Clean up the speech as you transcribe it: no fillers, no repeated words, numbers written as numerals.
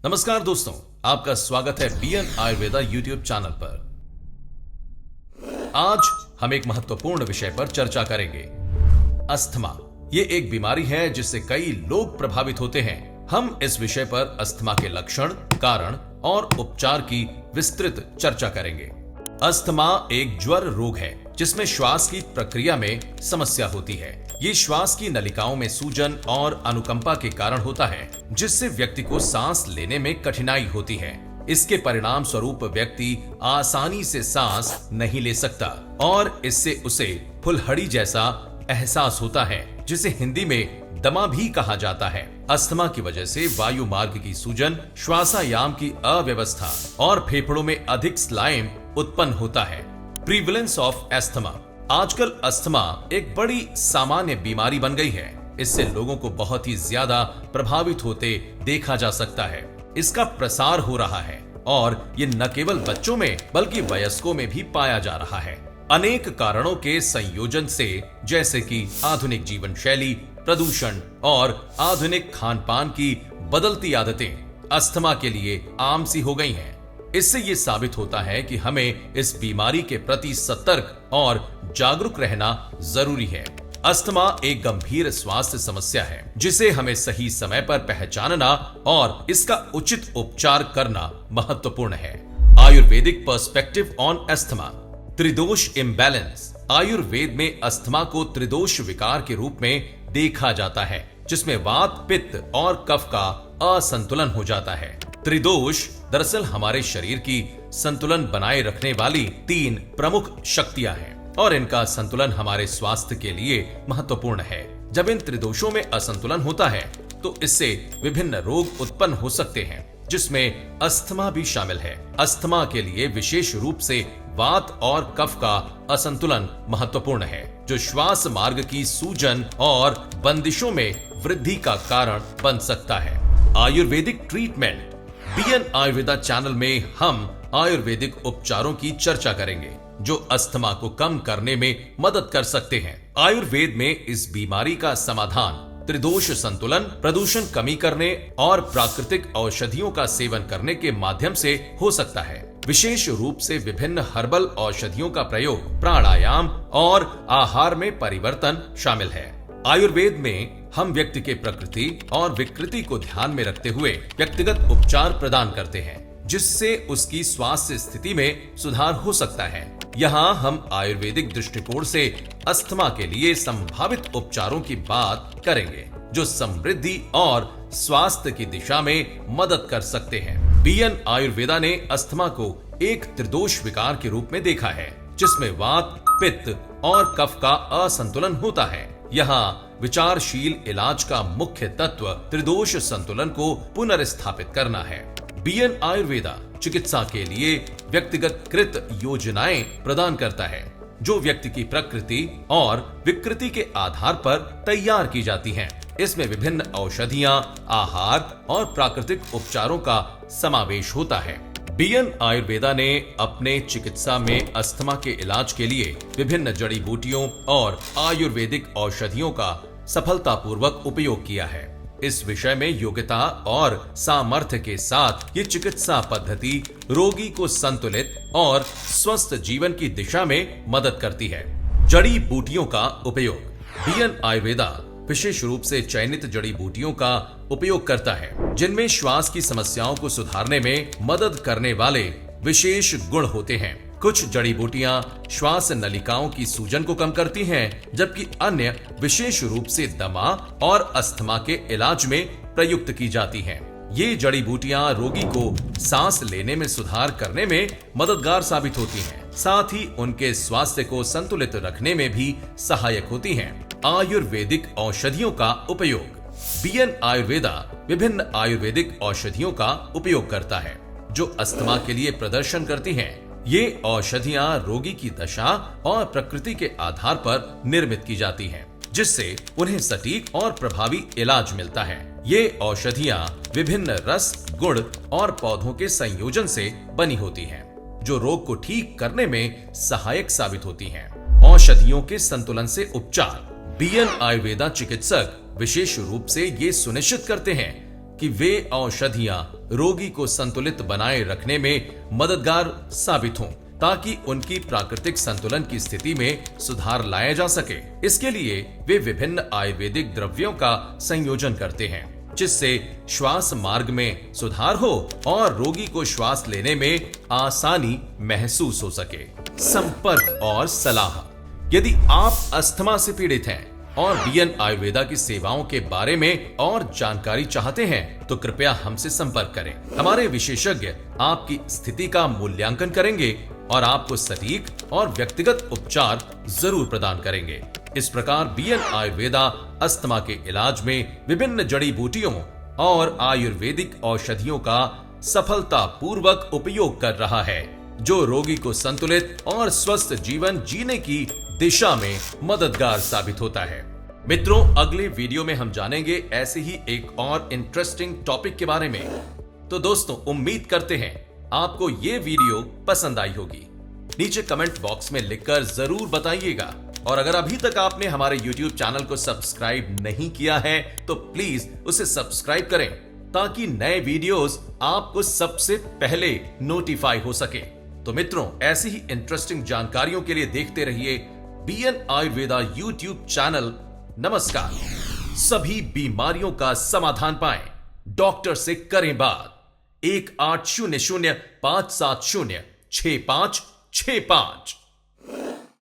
नमस्कार दोस्तों, आपका स्वागत है बीएन आयुर्वेदा यूट्यूब चैनल पर। आज हम एक महत्वपूर्ण विषय पर चर्चा करेंगे। अस्थमा ये एक बीमारी है जिससे कई लोग प्रभावित होते हैं। हम इस विषय पर अस्थमा के लक्षण, कारण और उपचार की विस्तृत चर्चा करेंगे। अस्थमा एक ज्वर रोग है जिसमें श्वास की प्रक्रिया में समस्या होती है। ये श्वास की नलिकाओं में सूजन और अनुकंपा के कारण होता है, जिससे व्यक्ति को सांस लेने में कठिनाई होती है। इसके परिणाम स्वरूप व्यक्ति आसानी से सांस नहीं ले सकता और इससे उसे फुलहड़ी जैसा एहसास होता है, जिसे हिंदी में दमा भी कहा जाता है। अस्थमा की वजह से वायु मार्ग की सूजन, श्वासायाम की अव्यवस्था और फेफड़ों में अधिक स्लाइम उत्पन्न होता है। प्रीवलेंस ऑफ एस्थमा। आजकल अस्थमा एक बड़ी सामान्य बीमारी बन गई है। इससे लोगों को बहुत ही ज्यादा प्रभावित होते देखा जा सकता है। इसका प्रसार हो रहा है और ये न केवल बच्चों में बल्कि वयस्कों में भी पाया जा रहा है। अनेक कारणों के संयोजन से, जैसे कि आधुनिक जीवन शैली, प्रदूषण और आधुनिक खान पान की बदलती आदतें अस्थमा के लिए आम सी हो गई हैं। इससे ये साबित होता है कि हमें इस बीमारी के प्रति सतर्क और जागरूक रहना जरूरी है। अस्थमा एक गंभीर स्वास्थ्य समस्या है जिसे हमें सही समय पर पहचानना और इसका उचित उपचार करना महत्वपूर्ण है। Ayurvedic perspective on asthma. Tridosha imbalance. Ayurveda में अस्थमा को त्रिदोष विकार के रूप में देखा जाता है, जिसमें वात, पित्त और कफ का असंतुलन हो जाता है। त्रिदोष दरअसल हमारे शरीर की संतुलन बनाए रखने वाली तीन प्रमुख शक्तियां हैं और इनका संतुलन हमारे स्वास्थ्य के लिए महत्वपूर्ण है। जब इन त्रिदोषों में असंतुलन होता है तो इससे विभिन्न रोग उत्पन्न हो सकते हैं, जिसमें अस्थमा भी शामिल है। अस्थमा के लिए विशेष रूप से वात और कफ का असंतुलन महत्वपूर्ण है, जो श्वास मार्ग की सूजन और बंदिशों में वृद्धि का कारण बन सकता है। Ayurvedic treatment. BN Ayurveda channel में हम आयुर्वेदिक उपचारों की चर्चा करेंगे जो अस्थमा को कम करने में मदद कर सकते हैं। आयुर्वेद में इस बीमारी का समाधान त्रिदोष संतुलन, प्रदूषण कमी करने और प्राकृतिक औषधियों का सेवन करने के माध्यम से हो सकता है। विशेष रूप से विभिन्न हर्बल औषधियों का प्रयोग, प्राणायाम और आहार में परिवर्तन शामिल है। आयुर्वेद में हम व्यक्ति के प्रकृति और विकृति को ध्यान में रखते हुए व्यक्तिगत उपचार प्रदान करते हैं, जिससे उसकी स्वास्थ्य स्थिति में सुधार हो सकता है। यहाँ हम आयुर्वेदिक दृष्टिकोण से अस्थमा के लिए संभावित उपचारों की बात करेंगे, जो समृद्धि और स्वास्थ्य की दिशा में मदद कर सकते हैं। बीएन आयुर्वेदा ने अस्थमा को एक त्रिदोष विकार के रूप में देखा है, जिसमें वात, पित्त और कफ का असंतुलन होता है। यहाँ विचारशील इलाज का मुख्य तत्व त्रिदोष संतुलन को पुनर्स्थापित करना है। बीएन आयुर्वेदा चिकित्सा के लिए व्यक्तिगत कृत योजनाएं प्रदान करता है, जो व्यक्ति की प्रकृति और विकृति के आधार पर तैयार की जाती हैं। इसमें विभिन्न औषधियां, आहार और प्राकृतिक उपचारों का समावेश होता है। बीएन आयुर्वेदा ने अपने चिकित्सा में अस्थमा के इलाज के लिए विभिन्न जड़ी बूटियों और आयुर्वेदिक औषधियों का सफलतापूर्वक उपयोग किया है। इस विषय में योग्यता और सामर्थ्य के साथ ये चिकित्सा पद्धति रोगी को संतुलित और स्वस्थ जीवन की दिशा में मदद करती है। जड़ी बूटियों का उपयोग। बीएन आयुर्वेदा विशेष रूप से चयनित जड़ी बूटियों का उपयोग करता है, जिनमें श्वास की समस्याओं को सुधारने में मदद करने वाले विशेष गुण होते हैं। कुछ जड़ी बूटियां श्वास नलिकाओं की सूजन को कम करती हैं, जबकि अन्य विशेष रूप से दमा और अस्थमा के इलाज में प्रयुक्त की जाती हैं। ये जड़ी बूटियां रोगी को सांस लेने में सुधार करने में मददगार साबित होती हैं, साथ ही उनके स्वास्थ्य को संतुलित रखने में भी सहायक होती हैं। आयुर्वेदिक औषधियों का उपयोग। बीएन आयुर्वेदा विभिन्न आयुर्वेदिक औषधियों का उपयोग करता है, जो अस्थमा के लिए प्रदर्शन करती हैं। ये औषधियां रोगी की दशा और प्रकृति के आधार पर निर्मित की जाती हैं, जिससे उन्हें सटीक और प्रभावी इलाज मिलता है। ये औषधियां विभिन्न रस, गुण और पौधों के संयोजन से बनी होती हैं, जो रोग को ठीक करने में सहायक साबित होती हैं। औषधियों के संतुलन से उपचार। बीएन आयुर्वेदा चिकित्सक विशेष रूप से ये सुनिश्चित करते हैं कि वे औषधियां रोगी को संतुलित बनाए रखने में मददगार साबित हों, ताकि उनकी प्राकृतिक संतुलन की स्थिति में सुधार लाया जा सके। इसके लिए वे विभिन्न आयुर्वेदिक द्रव्यों का संयोजन करते हैं, जिससे श्वास मार्ग में सुधार हो और रोगी को श्वास लेने में आसानी महसूस हो सके। संपर्क और सलाह। यदि आप अस्थमा से पीड़ित हैं और बीएन आयुर्वेदा की सेवाओं के बारे में और जानकारी चाहते हैं, तो कृपया हमसे संपर्क करें। हमारे विशेषज्ञ आपकी स्थिति का मूल्यांकन करेंगे और आपको सटीक और व्यक्तिगत उपचार जरूर प्रदान करेंगे। इस प्रकार बीएन आयुर्वेदा अस्थमा के इलाज में विभिन्न जड़ी बूटियों और आयुर्वेदिक औषधियों का सफलतापूर्वक उपयोग कर रहा है, जो रोगी को संतुलित और स्वस्थ जीवन जीने की दिशा में मददगार साबित होता है। मित्रों, अगले वीडियो में हम जानेंगे ऐसे ही एक और इंटरेस्टिंग टॉपिक के बारे में। तो दोस्तों, उम्मीद करते हैं आपको ये वीडियो पसंद आई होगी। नीचे कमेंट बॉक्स में लिखकर जरूर बताइएगा। और अगर अभी तक आपने हमारे YouTube चैनल को सब्सक्राइब नहीं किया है, तो प्लीज उसे सब्सक्राइब करें, ताकि नए वीडियोस आपको सबसे पहले नोटिफाई हो सके। तो मित्रों, ऐसी ही इंटरेस्टिंग जानकारियों के लिए देखते रहिए बीएन आयुर्वेदा YouTube चैनल। नमस्कार। सभी बीमारियों का समाधान पाएं, डॉक्टर से करें बात। 1800 570 6565।